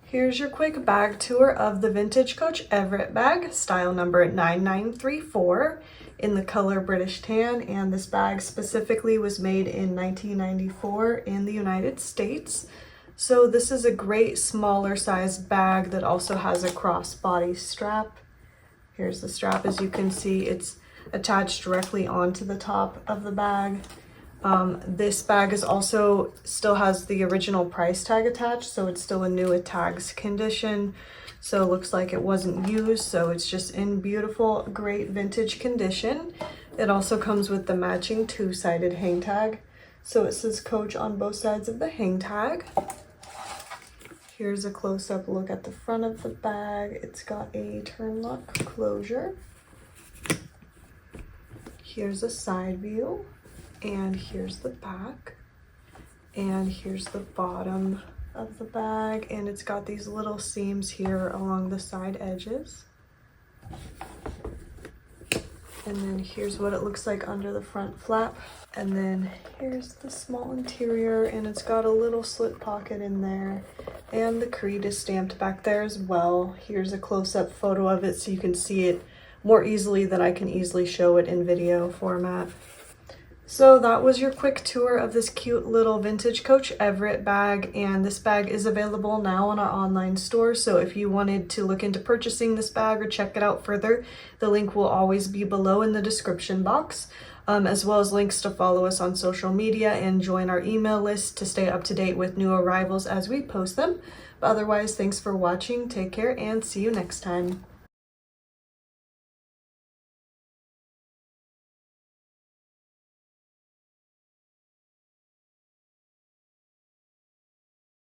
Here's your quick bag tour of the Vintage Coach Everett bag, style number 9934 in the color British tan, and this bag specifically was made in 1994 in the United States. So this is a great smaller sized bag that also has a crossbody strap. Here's the strap. As you can see, it's attached directly onto the top of the bag. This bag is also still has the original price tag attached, so it's still a new at tags condition. So it looks like it wasn't used, so it's just in beautiful, great vintage condition. It also comes with the matching two-sided hang tag. So it says Coach on both sides of the hang tag. Here's a close-up look at the front of the bag. It's got a turn lock closure. Here's a side view. And here's the back, and here's the bottom of the bag, and it's got these little seams here along the side edges. And then here's what it looks like under the front flap, and then here's the small interior, and it's got a little slip pocket in there, and the creed is stamped back there as well. Here's a close-up photo of it so you can see it more easily than I can easily show it in video format. So that was your quick tour of this cute little Vintage Coach Everett bag, and this bag is available now on our online store. So if you wanted to look into purchasing this bag or check it out further, the link will always be below in the description box, as well as links to follow us on social media and join our email list to stay up to date with new arrivals as we post them. But otherwise, thanks for watching, take care, and see you next time.